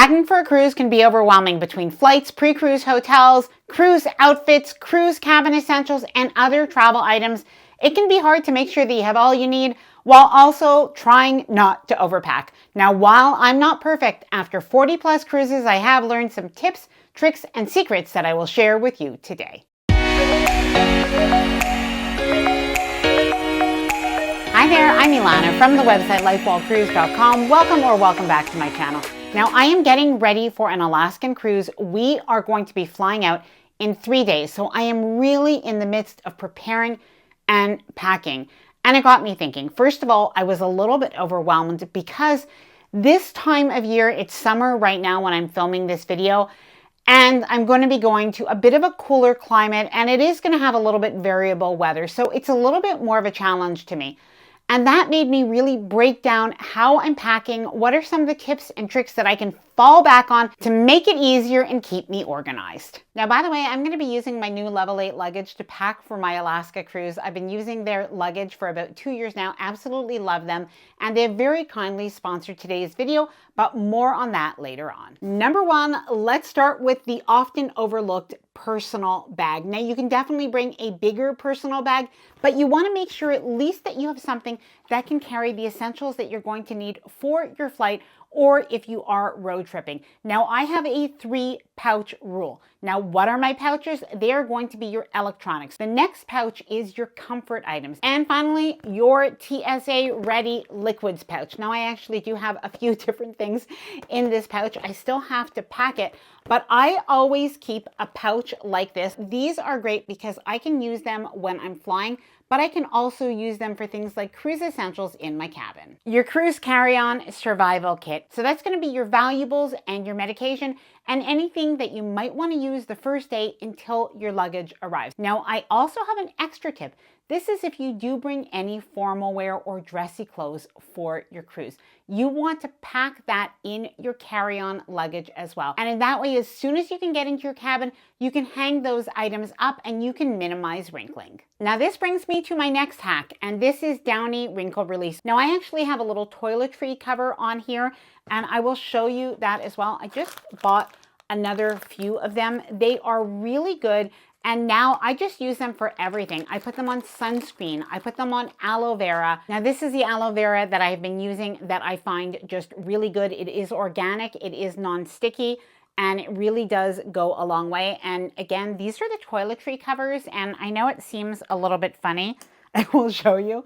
Packing for a cruise can be overwhelming between flights, pre-cruise hotels, cruise outfits, cruise cabin essentials, and other travel items. It can be hard to make sure that you have all you need while also trying not to overpack. Now, while I'm not perfect, after 40 plus cruises, I have learned some tips, tricks, and secrets that I will share with you today. Hi there, I'm Ilana from the website lifewhilecruise.com. Welcome back to my channel. Now, I am getting ready for an Alaskan cruise. We are going to be flying out in 3 days, so I am really in the midst of preparing and packing. And it got me thinking. First of all, I was a little bit overwhelmed because this time of year, it's summer right now when I'm filming this video, and I'm going to be going to a bit of a cooler climate, and it is going to have a little bit variable weather, so it's a little bit more of a challenge to me. And that made me really break down how I'm packing, what are some of the tips and tricks that I can fall back on to make it easier and keep me organized. Now, by the way, I'm going to be using my new Level 8 luggage to pack for my Alaska cruise. I've been using their luggage for about 2 years now, absolutely love them, and they've very kindly sponsored today's video, but more on that later on. Number one, let's start with the often overlooked personal bag. Now, you can definitely bring a bigger personal bag, but you want to make sure at least that you have something that can carry the essentials that you're going to need for your flight or if you are road tripping. Now, I have a 3-pouch rule. Now, what are my pouches? They are going to be your electronics. The next pouch is your comfort items. And finally, your TSA ready liquids pouch. Now, I actually do have a few different things in this pouch. I still have to pack it, but I always keep a pouch like this. These are great because I can use them when I'm flying, but I can also use them for things like cruise essentials in my cabin. Your cruise carry-on survival kit. So that's going to be your valuables and your medication and anything that you might want to use the first day until your luggage arrives. Now, I also have an extra tip. This is if you do bring any formal wear or dressy clothes for your cruise. You want to pack that in your carry-on luggage as well. And in that way, as soon as you can get into your cabin, you can hang those items up and you can minimize wrinkling. Now, this brings me to my next hack, and this is Downy Wrinkle Release. Now, I actually have a little toiletry cover on here, and I will show you that as well. I just bought another few of them. They are really good. And now I just use them for everything. I put them on sunscreen. I put them on aloe vera. Now, this is the aloe vera that I've been using that I find just really good. It is organic, it is non-sticky, and it really does go a long way. And again, these are the toiletry covers, and I know it seems a little bit funny. I will show you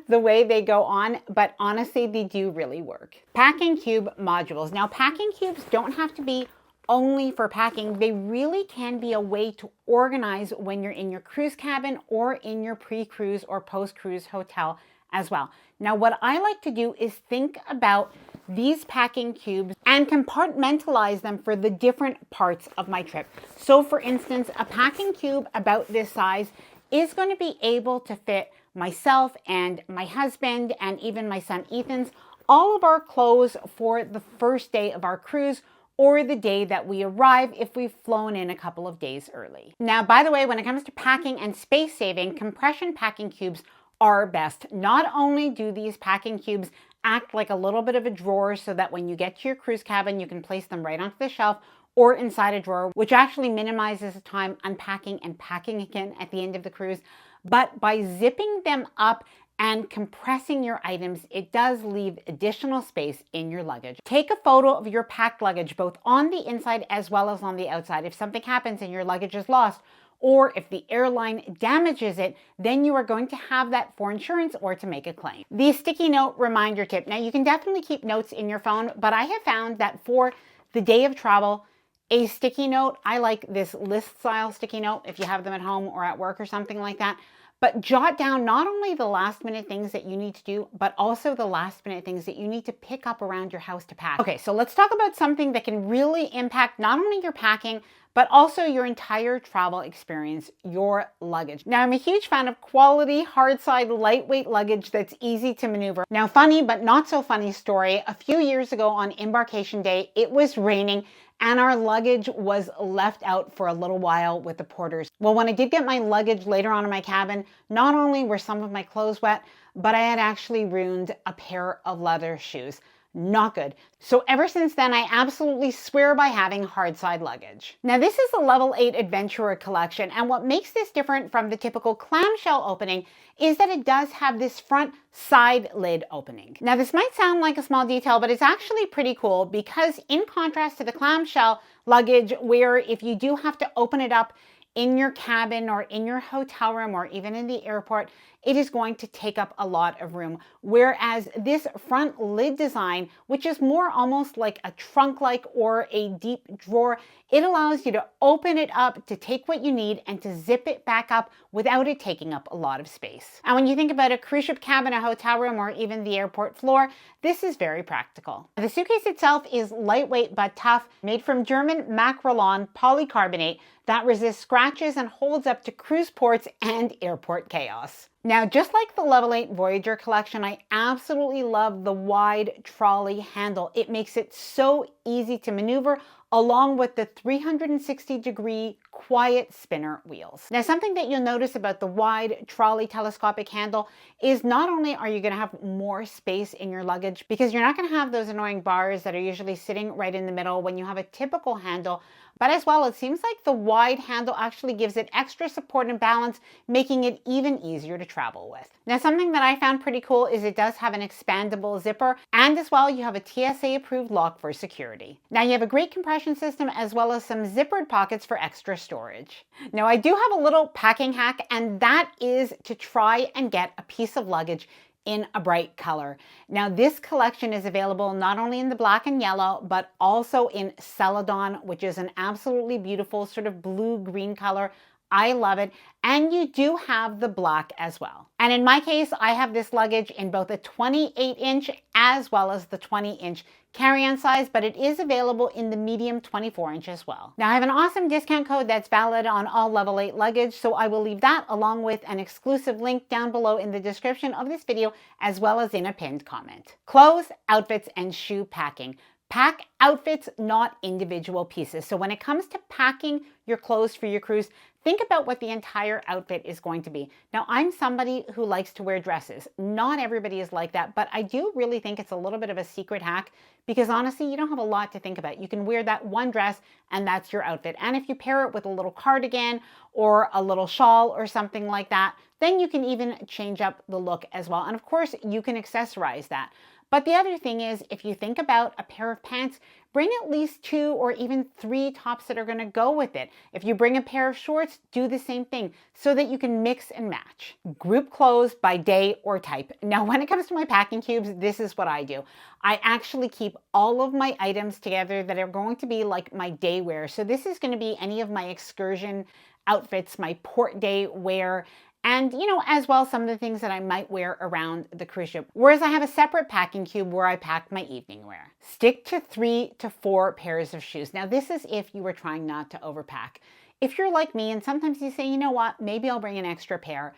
the way they go on, but honestly, they do really work. Packing cube modules. Now, packing cubes don't have to be only for packing. They really can be a way to organize when you're in your cruise cabin or in your pre-cruise or post-cruise hotel as well. Now, what I like to do is think about these packing cubes and compartmentalize them for the different parts of my trip. So for instance, a packing cube about this size is going to be able to fit myself and my husband and even my son Ethan's, all of our clothes for the first day of our cruise or the day that we arrive if we've flown in a couple of days early. Now, by the way, when it comes to packing and space saving, compression packing cubes are best. Not only do these packing cubes act like a little bit of a drawer so that when you get to your cruise cabin, you can place them right onto the shelf or inside a drawer, which actually minimizes the time unpacking and packing again at the end of the cruise. But by zipping them up and compressing your items, it does leave additional space in your luggage. Take a photo of your packed luggage, both on the inside as well as on the outside. If something happens and your luggage is lost, or if the airline damages it, then you are going to have that for insurance or to make a claim. The sticky note reminder tip. Now, you can definitely keep notes in your phone, but I have found that for the day of travel, a sticky note, I like this list style sticky note if you have them at home or at work or something like that. But jot down not only the last minute things that you need to do, but also the last minute things that you need to pick up around your house to pack. Okay, so let's talk about something that can really impact not only your packing, but also your entire travel experience, your luggage. Now, I'm a huge fan of quality, hard side, lightweight luggage that's easy to maneuver. Now, funny but not so funny story, a few years ago on embarkation day, it was raining and our luggage was left out for a little while with the porters. Well, when I did get my luggage later on in my cabin, not only were some of my clothes wet, but I had actually ruined a pair of leather shoes. Not good. So ever since then, I absolutely swear by having hard side luggage. Now this is the Level 8 Adventurer collection, and what makes this different from the typical clamshell opening is that it does have this front side lid opening. Now this might sound like a small detail, but it's actually pretty cool because in contrast to the clamshell luggage, where if you do have to open it up in your cabin or in your hotel room or even in the airport, it is going to take up a lot of room. Whereas this front lid design, which is more almost like a trunk-like or a deep drawer, it allows you to open it up to take what you need and to zip it back up without it taking up a lot of space. And when you think about a cruise ship cabin, a hotel room, or even the airport floor, this is very practical. The suitcase itself is lightweight but tough, made from German Macrolon polycarbonate that resists scratches and holds up to cruise ports and airport chaos. Now, just like the Level 8 Voyager collection, I absolutely love the wide trolley handle. It makes it so easy to maneuver, along with the 360-degree quiet spinner wheels. Now, something that you'll notice about the wide trolley telescopic handle is not only are you going to have more space in your luggage, because you're not going to have those annoying bars that are usually sitting right in the middle when you have a typical handle, but as well, it seems like the wide handle actually gives it extra support and balance, making it even easier to travel with. Now, something that I found pretty cool is it does have an expandable zipper, and as well, you have a TSA-approved lock for security. Now, you have a great compression system as well as some zippered pockets for extra storage. Now, I do have a little packing hack, and that is to try and get a piece of luggage in a bright color. Now this collection is available not only in the black and yellow, but also in Celadon, which is an absolutely beautiful sort of blue-green color. I love it. And you do have the black as well. And in my case, I have this luggage in both a 28-inch as well as the 20-inch carry-on size, but it is available in the medium 24-inch as well. Now I have an awesome discount code that's valid on all Level 8 luggage, so I will leave that along with an exclusive link down below in the description of this video, as well as in a pinned comment. Clothes, outfits, and shoe packing. Pack outfits, not individual pieces. So when it comes to packing your clothes for your cruise, think about what the entire outfit is going to be. Now, I'm somebody who likes to wear dresses. Not everybody is like that, but I do really think it's a little bit of a secret hack because honestly, you don't have a lot to think about. You can wear that one dress and that's your outfit. And if you pair it with a little cardigan or a little shawl or something like that, then you can even change up the look as well. And of course, you can accessorize that. But the other thing is, if you think about a pair of pants, bring at least 2 or even 3 tops that are going to go with it. If you bring a pair of shorts, do the same thing so that you can mix and match. Group clothes by day or type. Now, when it comes to my packing cubes, this is what I do. I actually keep all of my items together that are going to be like my day wear. So this is going to be any of my excursion outfits, my port day wear, and, you know, as well, some of the things that I might wear around the cruise ship. Whereas I have a separate packing cube where I pack my evening wear. Stick to 3 to 4 pairs of shoes. Now, this is if you were trying not to overpack. If you're like me and sometimes you say, you know what, maybe I'll bring an extra pair.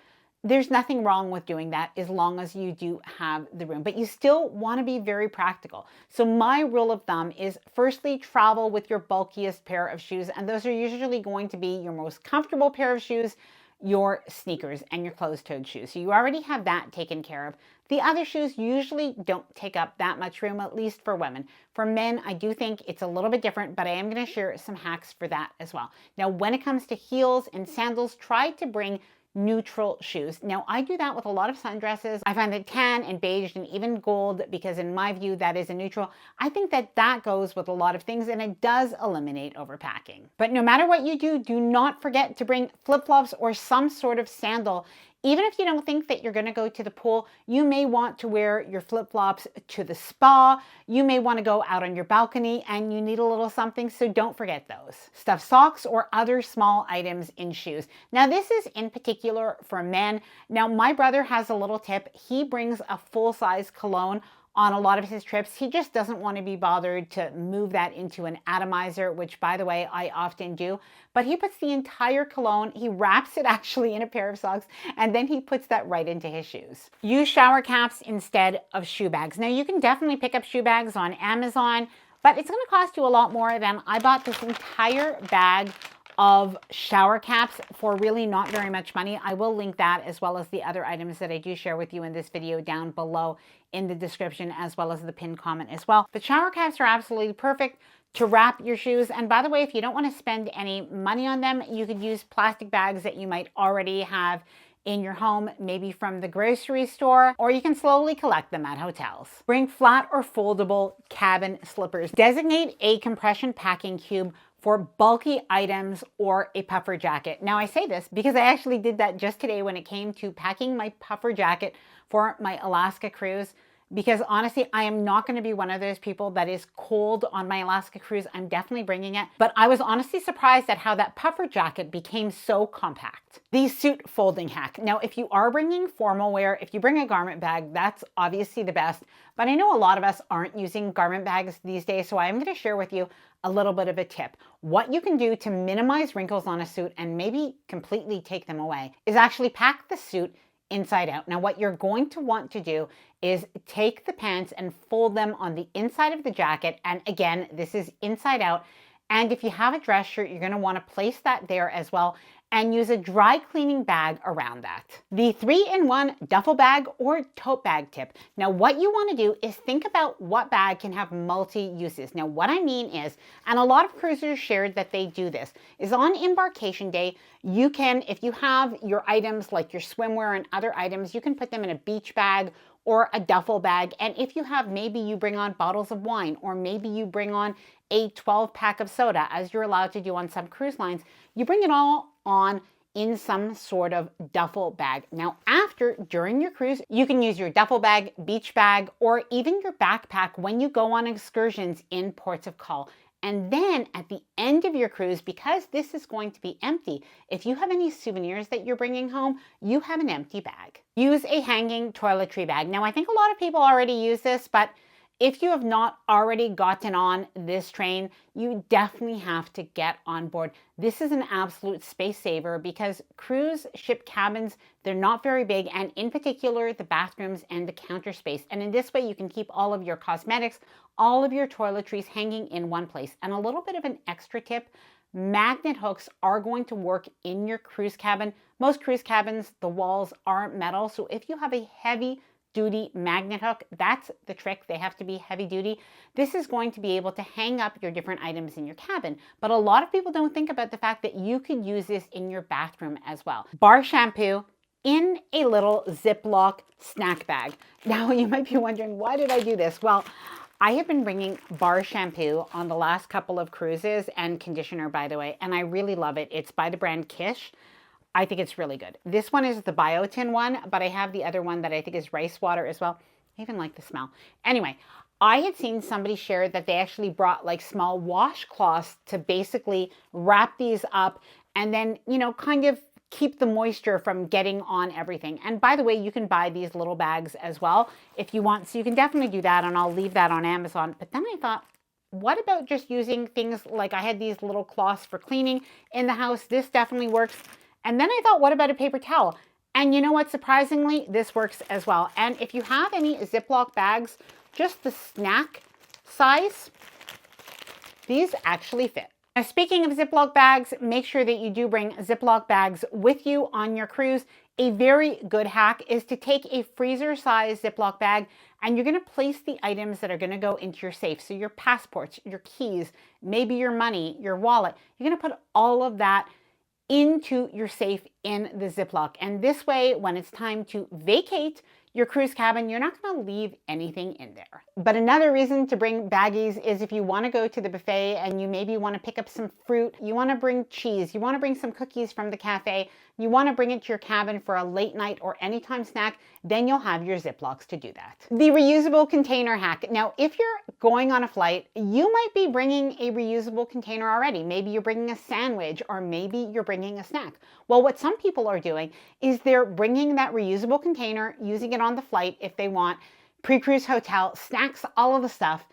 There's nothing wrong with doing that as long as you do have the room, but you still want to be very practical. So my rule of thumb is firstly, travel with your bulkiest pair of shoes. And those are usually going to be your most comfortable pair of shoes, your sneakers, and your closed-toed shoes. So you already have that taken care of. The other shoes usually don't take up that much room, at least for women. For men, I do think it's a little bit different, but I am going to share some hacks for that as well. Now, when it comes to heels and sandals, try to bring neutral shoes. Now, I do that with a lot of sundresses. I find that tan and beige and even gold, because in my view, that is a neutral. I think that that goes with a lot of things and it does eliminate overpacking. But no matter what you do, do not forget to bring flip-flops or some sort of sandal. Even if you don't think that you're going to go to the pool, you may want to wear your flip-flops to the spa. You may want to go out on your balcony and you need a little something, so don't forget those. Stuff socks or other small items in shoes. Now, this is in particular for men. Now, my brother has a little tip. He brings a full-size cologne on a lot of his trips. He just doesn't want to be bothered to move that into an atomizer, which, by the way, I often do. But he puts the entire cologne, he wraps it actually in a pair of socks, and then he puts that right into his shoes. Use shower caps instead of shoe bags. Now, you can definitely pick up shoe bags on Amazon, but it's going to cost you a lot more than I bought this entire bag of shower caps for really not very much money. I will link that as well as the other items that I do share with you in this video down below in the description, as well as the pinned comment as well. But shower caps are absolutely perfect to wrap your shoes. And by the way, if you don't want to spend any money on them, you could use plastic bags that you might already have in your home, maybe from the grocery store, or you can slowly collect them at hotels. Bring flat or foldable cabin slippers. Designate a compression packing cube for bulky items or a puffer jacket. Now I say this because I actually did that just today when it came to packing my puffer jacket for my Alaska cruise. Because honestly, I am not going to be one of those people that is cold on my Alaska cruise. I'm definitely bringing it. But I was honestly surprised at how that puffer jacket became so compact. The suit folding hack. Now, if you are bringing formal wear, if you bring a garment bag, that's obviously the best. But I know a lot of us aren't using garment bags these days, so I'm going to share with you a little bit of a tip. What you can do to minimize wrinkles on a suit and maybe completely take them away is actually pack the suit inside out. Now, what you're going to want to do is take the pants and fold them on the inside of the jacket. And again, this is inside out. And if you have a dress shirt, you're going to want to place that there as well and use a dry cleaning bag around that. The 3-in-1 duffel bag or tote bag tip. Now, what you want to do is think about what bag can have multi-uses. Now, what I mean is, and a lot of cruisers shared that they do this, is on embarkation day, you can, if you have your items like your swimwear and other items, you can put them in a beach bag or a duffel bag. And if you have, maybe you bring on bottles of wine, or maybe you bring on a 12-pack of soda, as you're allowed to do on some cruise lines, you bring it all on in some sort of duffel bag. Now, during your cruise, you can use your duffel bag, beach bag, or even your backpack when you go on excursions in ports of call. And then at the end of your cruise, because this is going to be empty, if you have any souvenirs that you're bringing home, you have an empty bag. Use a hanging toiletry bag. Now, I think a lot of people already use this, but if you have not already gotten on this train, you definitely have to get on board. This is an absolute space saver because cruise ship cabins, they're not very big, and in particular, the bathrooms and the counter space. And in this way, you can keep all of your cosmetics, all of your toiletries hanging in one place. And a little bit of an extra tip, magnet hooks are going to work in your cruise cabin. Most cruise cabins, the walls are metal. So if you have a heavy duty magnet hook, that's the trick. They have to be heavy duty. This is going to be able to hang up your different items in your cabin. But a lot of people don't think about the fact that you could use this in your bathroom as well. Bar shampoo in a little Ziploc snack bag. Now you might be wondering, why did I do this? Well, I have been bringing bar shampoo on the last couple of cruises, and conditioner, by the way, and I really love it. It's by the brand Kish. I think it's really good. This one is the biotin one, but I have the other one that I think is rice water as well. I even like the smell. Anyway, I had seen somebody share that they actually brought like small washcloths to basically wrap these up and then, you know, kind of keep the moisture from getting on everything. And by the way, you can buy these little bags as well if you want. So you can definitely do that, and I'll leave that on Amazon. But then I thought, what about just using things like I had these little cloths for cleaning in the house? This definitely works. And then I thought, what about a paper towel? And you know what? Surprisingly, this works as well. And if you have any Ziploc bags, just the snack size, these actually fit. Now, speaking of Ziploc bags, make sure that you do bring Ziploc bags with you on your cruise. A very good hack is to take a freezer-sized Ziploc bag, and you're going to place the items that are going to go into your safe. So your passports, your keys, maybe your money, your wallet. You're going to put all of that into your safe in the Ziploc. And this way, when it's time to vacate your cruise cabin, you're not going to leave anything in there. But another reason to bring baggies is if you want to go to the buffet and you maybe want to pick up some fruit, you want to bring cheese, you want to bring some cookies from the cafe, you want to bring it to your cabin for a late night or anytime snack, then you'll have your Ziplocs to do that. The reusable container hack. Now, if you're going on a flight, you might be bringing a reusable container already. Maybe you're bringing a sandwich, or maybe you're bringing a snack. Well, what some people are doing is they're bringing that reusable container, using it on the flight if they want, pre-cruise hotel, snacks, all of the stuff.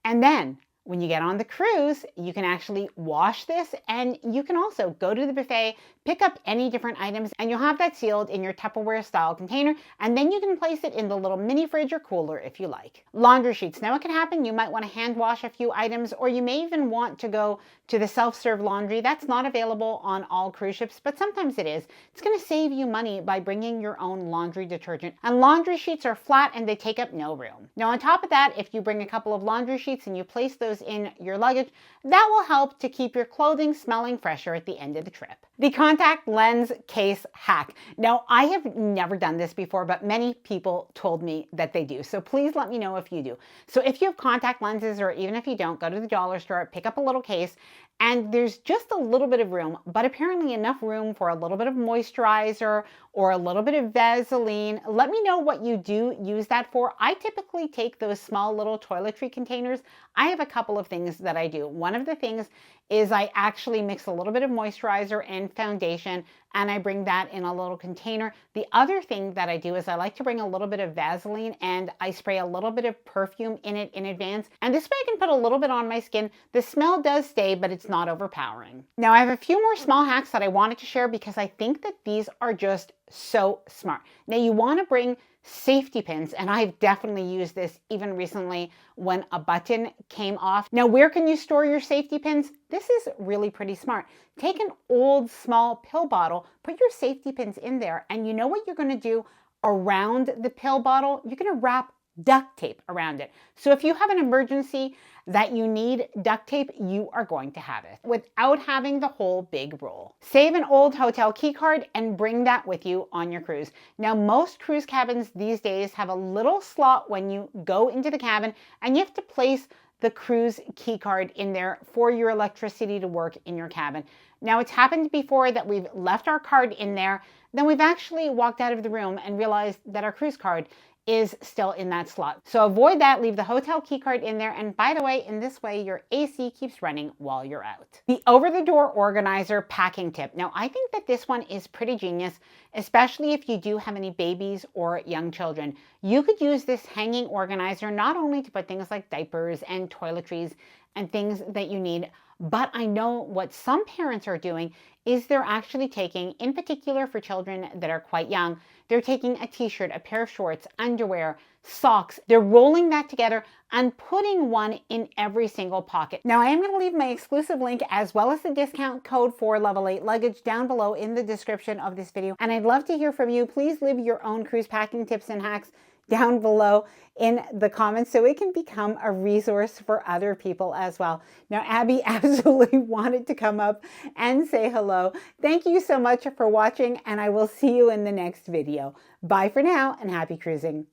And then When you get on the cruise, you can actually wash this, and you can also go to the buffet, pick up any different items, and you'll have that sealed in your Tupperware style container, and then you can place it in the little mini fridge or cooler if you like. Laundry sheets. Now, what can happen? You might want to hand wash a few items, or you may even want to go to the self-serve laundry. That's not available on all cruise ships, but sometimes it is. It's going to save you money by bringing your own laundry detergent. And laundry sheets are flat and they take up no room. Now, on top of that, if you bring a couple of laundry sheets and you place those in your luggage, that will help to keep your clothing smelling fresher at the end of the trip. The contact lens case hack. Now, I have never done this before, but many people told me that they do. So please let me know if you do. So if you have contact lenses, or even if you don't, go to the dollar store, pick up a little case, and there's just a little bit of room, but apparently enough room for a little bit of moisturizer or a little bit of Vaseline. Let me know what you do use that for. I typically take those small little toiletry containers. I have a couple of things that I do. One of the things is I actually mix a little bit of moisturizer and foundation, and I bring that in a little container. The other thing that I do is I like to bring a little bit of Vaseline, and I spray a little bit of perfume in it in advance. And this way I can put a little bit on my skin. The smell does stay, but it's not overpowering. Now, I have a few more small hacks that I wanted to share because I think that these are just so smart. Now, you want to bring safety pins, and I've definitely used this even recently when a button came off. Now, where can you store your safety pins? This is really pretty smart. Take an old small pill bottle, put your safety pins in there, and you know what you're going to do around the pill bottle? You're going to wrap duct tape around it. So if you have an emergency that you need duct tape, you are going to have it without having the whole big roll. Save an old hotel key card and bring that with you on your cruise. Now, most cruise cabins these days have a little slot when you go into the cabin, and you have to place the cruise key card in there for your electricity to work in your cabin. Now, it's happened before that we've left our card in there, then we've actually walked out of the room and realized that our cruise card is still in that slot. So avoid that, leave the hotel key card in there, and by the way, in this way, your AC keeps running while you're out. The over-the-door organizer packing tip. Now, I think that this one is pretty genius, especially if you do have any babies or young children. You could use this hanging organizer not only to put things like diapers and toiletries and things that you need, but I know what some parents are doing is they're actually taking, in particular for children that are quite young, they're taking a t-shirt, a pair of shorts, underwear, socks. They're rolling that together and putting one in every single pocket. Now, I am going to leave my exclusive link as well as the discount code for Level 8 Luggage down below in the description of this video. And I'd love to hear from you. Please leave your own cruise packing tips and hacks down below in the comments so it can become a resource for other people as well. Now, Abby absolutely wanted to come up and say hello. Thank you so much for watching, and I will see you in the next video. Bye for now, and happy cruising.